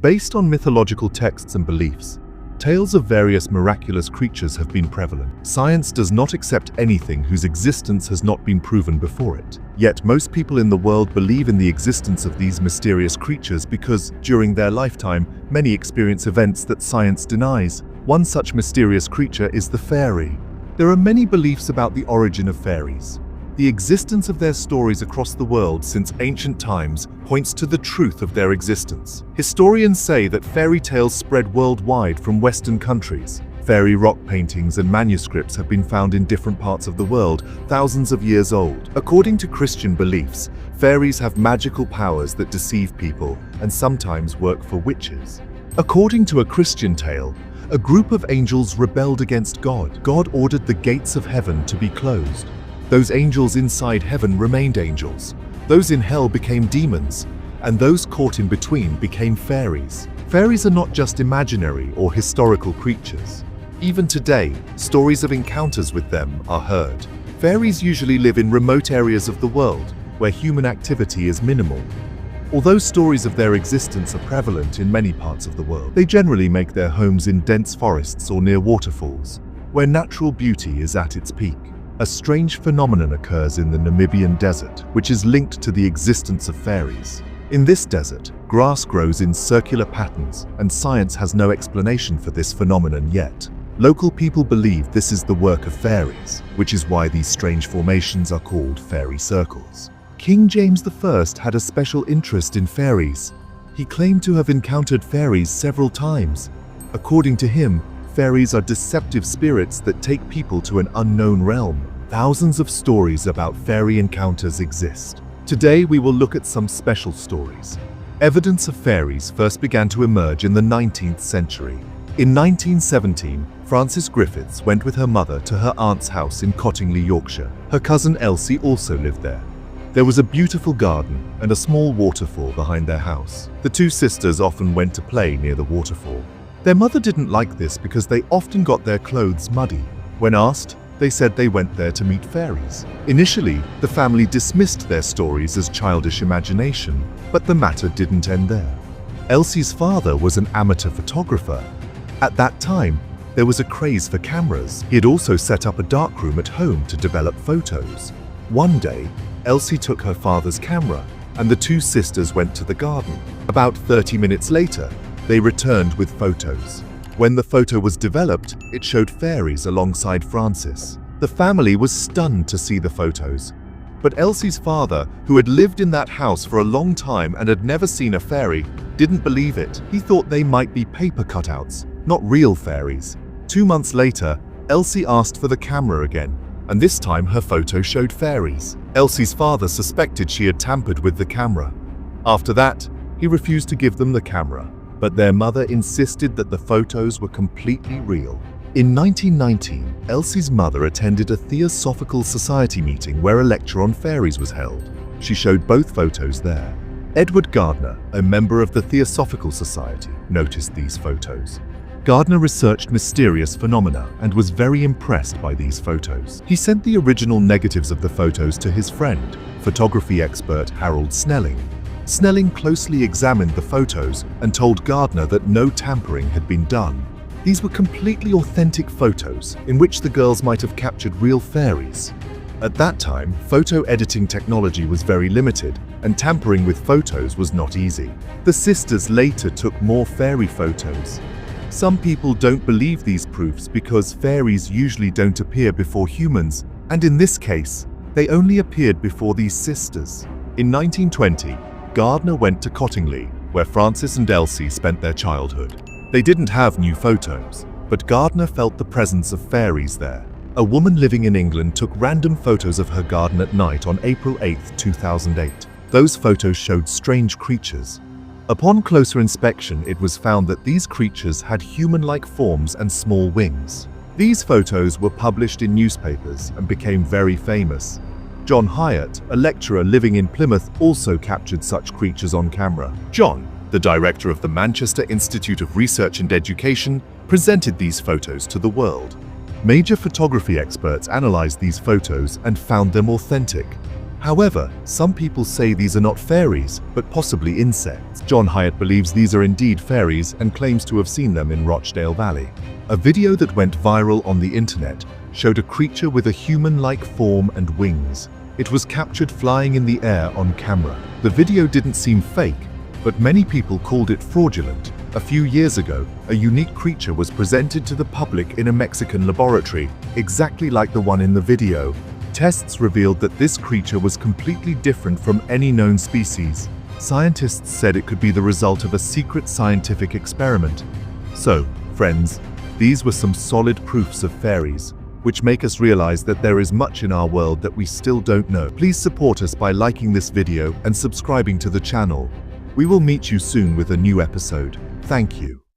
Based on mythological texts and beliefs, tales of various miraculous creatures have been prevalent. Science does not accept anything whose existence has not been proven before it. Yet most people in the world believe in the existence of these mysterious creatures because, during their lifetime, many experience events that science denies. One such mysterious creature is the fairy. There are many beliefs about the origin of fairies. The existence of their stories across the world since ancient times points to the truth of their existence. Historians say that fairy tales spread worldwide from Western countries. Fairy rock paintings and manuscripts have been found in different parts of the world, thousands of years old. According to Christian beliefs, fairies have magical powers that deceive people and sometimes work for witches. According to a Christian tale, a group of angels rebelled against God. God ordered the gates of heaven to be closed. Those angels inside heaven remained angels. Those in hell became demons, and those caught in between became fairies. Fairies are not just imaginary or historical creatures. Even today, stories of encounters with them are heard. Fairies usually live in remote areas of the world where human activity is minimal. Although stories of their existence are prevalent in many parts of the world, they generally make their homes in dense forests or near waterfalls, where natural beauty is at its peak. A strange phenomenon occurs in the Namibian desert, which is linked to the existence of fairies. In this desert, grass grows in circular patterns, and science has no explanation for this phenomenon yet. Local people believe this is the work of fairies, which is why these strange formations are called fairy circles. King James I had a special interest in fairies. He claimed to have encountered fairies several times. According to him, fairies are deceptive spirits that take people to an unknown realm. Thousands of stories about fairy encounters exist. Today we will look at some special stories. Evidence of fairies first began to emerge in the 19th century. In 1917, Frances Griffiths went with her mother to her aunt's house in Cottingley, Yorkshire. Her cousin Elsie also lived there. There was a beautiful garden and a small waterfall behind their house. The two sisters often went to play near the waterfall. Their mother didn't like this because they often got their clothes muddy. When asked, they said they went there to meet fairies. Initially, the family dismissed their stories as childish imagination, but the matter didn't end there. Elsie's father was an amateur photographer. At that time, there was a craze for cameras. He had also set up a darkroom at home to develop photos. One day, Elsie took her father's camera, and the two sisters went to the garden. About 30 minutes later, they returned with photos. When the photo was developed, it showed fairies alongside Frances. The family was stunned to see the photos. But Elsie's father, who had lived in that house for a long time and had never seen a fairy, didn't believe it. He thought they might be paper cutouts, not real fairies. 2 months later, Elsie asked for the camera again, and this time her photo showed fairies. Elsie's father suspected she had tampered with the camera. After that, he refused to give them the camera. But their mother insisted that the photos were completely real. In 1919, Elsie's mother attended a Theosophical Society meeting where a lecture on fairies was held. She showed both photos there. Edward Gardner, a member of the Theosophical Society, noticed these photos. Gardner researched mysterious phenomena and was very impressed by these photos. He sent the original negatives of the photos to his friend, photography expert Harold Snelling. Snelling closely examined the photos and told Gardner that no tampering had been done. These were completely authentic photos in which the girls might have captured real fairies. At that time, photo editing technology was very limited, and tampering with photos was not easy. The sisters later took more fairy photos. Some people don't believe these proofs because fairies usually don't appear before humans, and in this case, they only appeared before these sisters. In 1920, Gardner went to Cottingley, where Frances and Elsie spent their childhood. They didn't have new photos, but Gardner felt the presence of fairies there. A woman living in England took random photos of her garden at night on April 8, 2008. Those photos showed strange creatures. Upon closer inspection, it was found that these creatures had human-like forms and small wings. These photos were published in newspapers and became very famous. John Hyatt, a lecturer living in Plymouth, also captured such creatures on camera. John, the director of the Manchester Institute of Research and Education, presented these photos to the world. Major photography experts analyzed these photos and found them authentic. However, some people say these are not fairies, but possibly insects. John Hyatt believes these are indeed fairies and claims to have seen them in Rochdale Valley. A video that went viral on the internet showed a creature with a human-like form and wings. It was captured flying in the air on camera. The video didn't seem fake, but many people called it fraudulent. A few years ago, a unique creature was presented to the public in a Mexican laboratory, exactly like the one in the video. Tests revealed that this creature was completely different from any known species. Scientists said it could be the result of a secret scientific experiment. So, friends, these were some solid proofs of fairies, which make us realize that there is much in our world that we still don't know. Please support us by liking this video and subscribing to the channel. We will meet you soon with a new episode. Thank you.